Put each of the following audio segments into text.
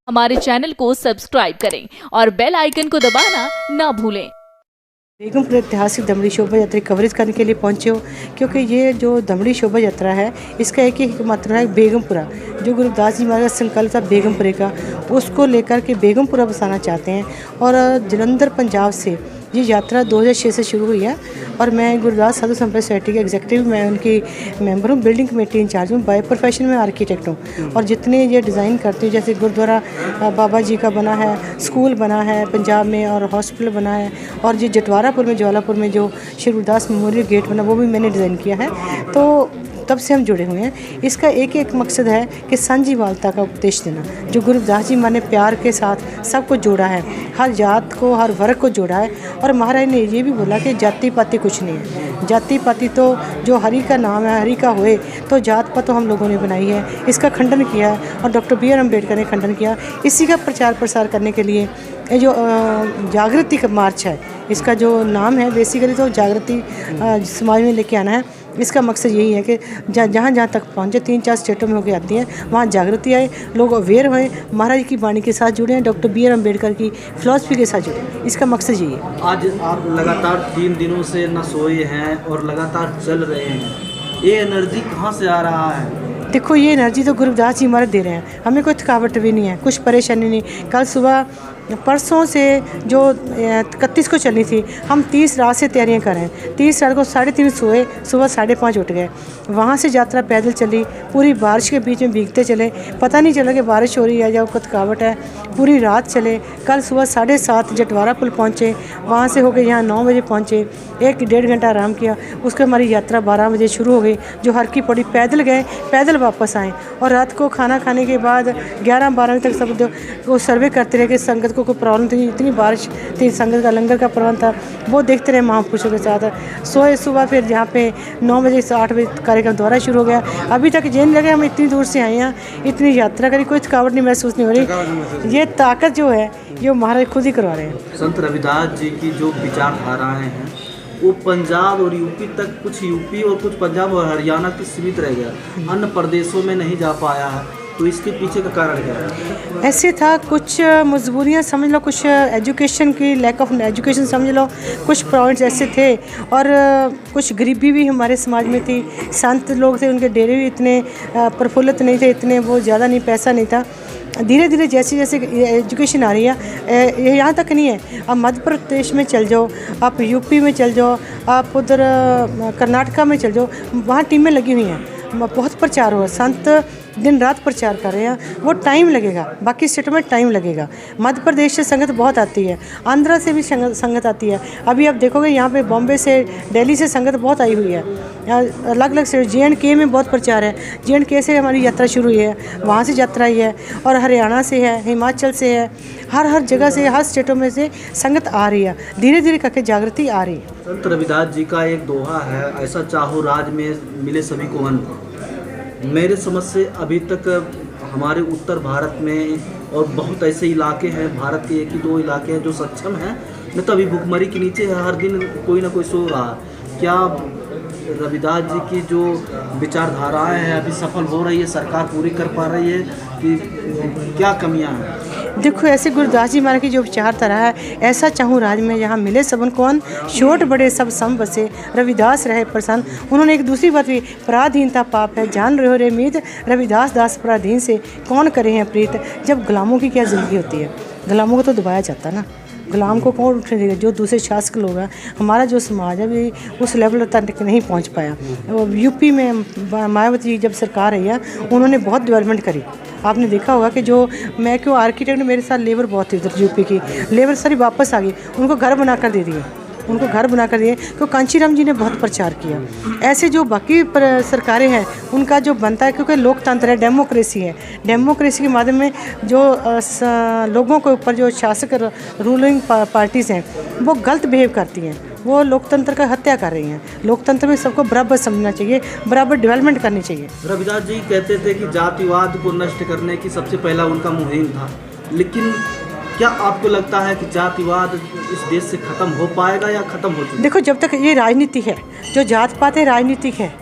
हमारे चैनल को सब्सक्राइब करें और बेल आइकन को दबाना ना भूलें। बेगमपुर ऐतिहासिक दमड़ी शोभा यात्रा कवरेज करने के लिए पहुंचे हो, क्योंकि ये जो दमड़ी शोभा यात्रा है इसका एक ही मात्रा है बेगमपुरा। जो गुरुदास जी महाराज का संकल्प था बेगमपुरे का, उसको लेकर के बेगमपुरा बसाना चाहते हैं। और जलंधर पंजाब से ये यात्रा 2006 से शुरू हुई है और मैं गुरुदास साधु संप्रदाय सोसाइटी के एग्जीक्यूटिव, मैं उनकी मेंबर हूँ, बिल्डिंग कमेटी इंचार्ज हूँ, बाय प्रोफेशन में आर्किटेक्ट हूँ। और जितने ये डिज़ाइन करती हूँ, जैसे गुरुद्वारा बाबा जी का बना है, स्कूल बना है पंजाब में और हॉस्पिटल बना है, और ये जटवारापुर में ज्वालापुर में जो श्री गुरुदास मेमोरियल गेट बना वो भी मैंने डिज़ाइन किया है। तो तब से हम जुड़े हुए हैं। इसका एक मकसद है कि सांझीवालता का उपदेश देना। जो गुरुदास जी ने प्यार के साथ सबको जोड़ा है, हर जात को, हर वर्ग को जोड़ा है। और महाराज ने ये भी बोला कि जाति पाति कुछ नहीं है, जाति पाति तो जो हरि का नाम है, हरि का होए, तो जात पात तो हम लोगों ने बनाई है। इसका खंडन किया है और डॉक्टर बी आर अम्बेडकर ने खंडन किया। इसी का प्रचार प्रसार करने के लिए ये जो जागृति का मार्च है, इसका जो नाम है बेसिकली तो जागृति समाज में लेके आना है। इसका मकसद यही है कि जहाँ जहाँ तक पहुँचे, 3-4 स्टेटों में होकर आती हैं, वहाँ जागृति आए, लोग अवेयर होएं, महाराज की वाणी के साथ जुड़े, डॉक्टर बी आर अम्बेडकर की फिलॉसफी के साथ जुड़े। इसका मकसद यही है। आज आप लगातार 3 दिनों से न सोए हैं और लगातार चल रहे हैं, ये एनर्जी कहाँ से आ रहा है? देखो, ये एनर्जी तो गुरुदास जी महाराज दे रहे हैं, हमें कोई थकावट भी नहीं है, कुछ परेशानी नहीं। कल सुबह परसों से जो 31 को चलनी थी, हम 30 रात से तैयारियां कर रहे हैं। 30 रात को 3:30 सोए, सुबह 5:30 उठ गए। वहाँ से यात्रा पैदल चली, पूरी बारिश के बीच में भीगते चले, पता नहीं चला कि बारिश हो रही है या कोई थकावट है। पूरी रात चले, कल सुबह 7:30 जटवारा पुल पहुँचे, वहाँ से होकर यहाँ 9 बजे पहुँचे, 1-1.5 घंटा आराम किया। उसके हमारी यात्रा 12 बजे शुरू हो गई, जो हर की पौड़ी पैदल गए, पैदल वापस आए। और रात को खाना खाने के बाद 11-12 बजे तक सब वो सर्वे करते रहे कि संगत को कोई प्रॉब्लम थी, इतनी बारिश थी, संगत का लंगर का प्रबंध था, वो देखते रहे महापुरुषों के साथ। सोए सुबह फिर यहाँ पे 9 बजे से 8 बजे कार्यक्रम दोबारा शुरू हो गया। अभी तक ये नहीं लगे हम इतनी दूर से आए हैं, इतनी यात्रा करी, कोई थकावट नहीं महसूस नहीं हो रही। ये ताकत जो है ये महाराज खुद ही करवा रहे हैं। संत रविदास जी की जो विचारधाराएं हैं वो पंजाब और यूपी तक, कुछ यूपी और कुछ पंजाब और हरियाणा तक सीमित रह गया, अन्य प्रदेशों में नहीं जा पाया है। तो इसके पीछे का कारण क्या है? ऐसे था, कुछ मजबूरियाँ समझ लो, कुछ एजुकेशन की लैक ऑफ एजुकेशन समझ लो, कुछ पॉइंट्स ऐसे थे, और कुछ गरीबी भी हमारे समाज में थी। संत लोग थे, उनके डेरे भी इतने प्रफुल्लित नहीं थे, इतने वो ज़्यादा नहीं, पैसा नहीं था। धीरे धीरे जैसे जैसे एजुकेशन आ रही है, ये यहाँ तक नहीं है, आप मध्य प्रदेश में चल जाओ, आप यूपी में चल जाओ, आप उधर कर्नाटका में चल जाओ, वहाँ टीमें लगी हुई हैं, बहुत प्रचार हुआ, संत दिन रात प्रचार कर रहे हैं। वो टाइम लगेगा, बाकी स्टेटों में टाइम लगेगा। मध्य प्रदेश से संगत बहुत आती है, आंध्रा से भी संगत आती है। अभी आप देखोगे यहाँ पे बॉम्बे से, दिल्ली से संगत बहुत आई हुई है, अलग अलग से। JNK में बहुत प्रचार है, JNK से हमारी यात्रा शुरू हुई है, वहाँ से यात्रा आई है, और हरियाणा से है, हिमाचल से है, हर जगह से, हर स्टेटों में से संगत आ रही है। धीरे धीरे करके जागृति आ रही है। संत रविदास जी का एक दोहा है, ऐसा चाहो राज में मिले सभी को अन्न। मेरे समझ से अभी तक हमारे उत्तर भारत में और बहुत ऐसे इलाके हैं, भारत के 1-2 इलाके हैं जो सक्षम हैं, नहीं तो अभी भुखमरी के नीचे हर दिन कोई ना कोई सो रहा। क्या रविदास जी की जो विचारधाराएं हैं अभी सफल हो रही है, सरकार पूरी कर पा रही है, कि क्या कमियां हैं? देखो, ऐसे गुरुदास जी महाराज की जो विचारधारा है, ऐसा चाहूँ राज में जहाँ मिले सबन कौन, छोट बड़े सब सम बसे, रविदास रहे प्रसन्न। उन्होंने एक दूसरी बात भी, पराधीनता पाप है, जान रहे हो रे मीत, रविदास दास पराधीन से कौन करे हैं प्रीत। जब गुलामों की क्या ज़िंदगी होती है, गुलामों को तो दबाया जाता है ना, गुलाम को कौन उठने देगा। जो दूसरे शासक लोग हैं, हमारा जो समाज है भी उस लेवल तक नहीं पहुंच पाया। यूपी में मायावती जब सरकार आई है, उन्होंने बहुत डेवलपमेंट करी। आपने देखा होगा कि जो मैं क्यों आर्किटेक्ट, मेरे साथ लेबर बहुत थी उधर, यूपी की लेबर सारी वापस आ गई, उनको घर बना कर दे दिए, उनको घर बना कर दिए। तो कांचीराम जी ने बहुत प्रचार किया। ऐसे जो बाकी सरकारें हैं उनका जो बनता है, क्योंकि लोकतंत्र है, डेमोक्रेसी है, डेमोक्रेसी के माध्यम में जो लोगों के ऊपर जो शासक रूलिंग पार्टीज़ हैं वो गलत बिहेव करती हैं, वो लोकतंत्र का हत्या कर रही हैं। लोकतंत्र में सबको बराबर समझना चाहिए, बराबर डेवलपमेंट करनी चाहिए। रविदास जी कहते थे कि जातिवाद को नष्ट करने की सबसे पहला उनका मुहिम था, लेकिन क्या आपको लगता है कि जातिवाद इस देश से ख़त्म हो पाएगा या ख़त्म हो चुका है? देखो, जब तक ये राजनीति है, जो जात पात है राजनीतिक है,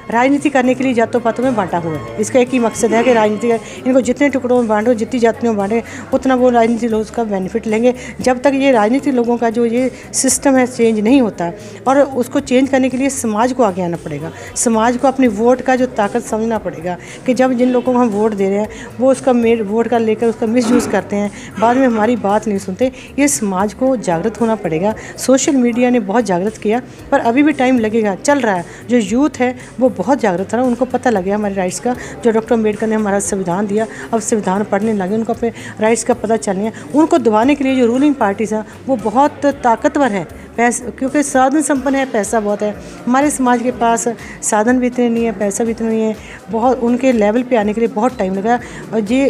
राजनीति करने के लिए जातों पातों में बांटा हुआ है। इसका एक ही मकसद है कि राजनीति इनको जितने टुकड़ों में बांटो, जितनी जातियों में बांटे, उतना वो राजनीति लोग उसका बेनिफिट लेंगे। जब तक ये राजनीति लोगों का जो ये सिस्टम है चेंज नहीं होता, और उसको चेंज करने के लिए समाज को आगे आना पड़ेगा। समाज को अपनी वोट का जो ताकत समझना पड़ेगा कि जब जिन लोगों को हम वोट दे रहे हैं वो उसका वोट का लेकर उसका मिसयूज़ करते हैं, बाद में हमारी बात नहीं सुनते। ये समाज को जागृत होना पड़ेगा। सोशल मीडिया ने बहुत जागृत किया, पर अभी भी टाइम लगेगा, चल रहा है। जो यूथ है वो बहुत जागृत है, उनको पता लग गया हमारे राइट्स का। जो डॉक्टर अम्बेडकर ने हमारा संविधान दिया, अब संविधान पढ़ने लगे, उनको अपने राइट्स का पता चलने है। उनको दबाने के लिए जो रूलिंग पार्टीज हैं वो बहुत ताकतवर है, क्योंकि साधन संपन्न है, पैसा बहुत है। हमारे समाज के पास साधन भी इतने नहीं है, पैसा भी इतना नहीं है, बहुत उनके लेवल पे आने के लिए बहुत टाइम लगा। और ये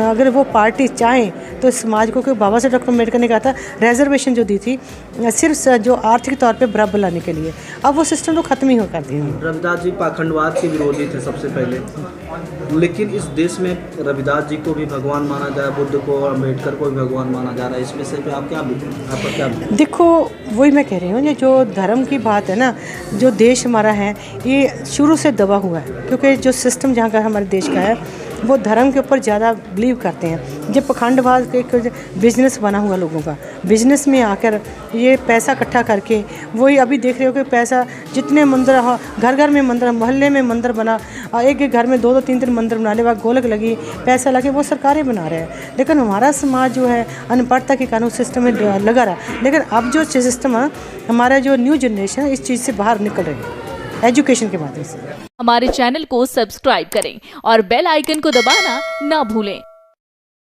अगर वो पार्टी चाहें तो समाज को, क्योंकि बाबा साहब डॉक्टर अम्बेडकर ने कहा था रिजर्वेशन जो दी थी सिर्फ जो आर्थिक तौर पे बराबर लाने के लिए, अब वो सिस्टम तो ख़त्म ही हो कर दिया। रविदास जी पाखंडवाद के विरोधी थे सबसे पहले, लेकिन इस देश में रविदास जी को भी भगवान माना जा रहा है, बुद्ध को और अम्बेडकर को भी भगवान माना जा रहा है। इस विषय पे आप क्या देखो, वही मैं कह रही हूँ, ये जो धर्म की बात है ना, जो देश हमारा है ये शुरू से दबा हुआ है, क्योंकि जो सिस्टम जहाँ का हमारे देश का है वो धर्म के ऊपर ज़्यादा बिलीव करते हैं। जब पखंडवाद के बिजनेस बना हुआ लोगों का, बिजनेस में आकर ये पैसा इकट्ठा करके, वही अभी देख रहे हो कि पैसा जितने मंदिर, घर घर में मंदिर, मोहल्ले में मंदिर बना, एक एक घर में 2-2 3-3 मंदिर बनाने वाले गोलक लगी, पैसा लगे, वो सरकारें बना रहे हैं। लेकिन हमारा समाज जो है अनपढ़ता के कारण सिस्टम में लगा रहा। लेकिन अब जो सिस्टम है, हमारा जो न्यू जनरेशन है इस चीज़ से बाहर निकल रही है एजुकेशन के माध्यम से। हमारे चैनल को सब्सक्राइब करें और बेल आइकन को दबाना ना भूलें।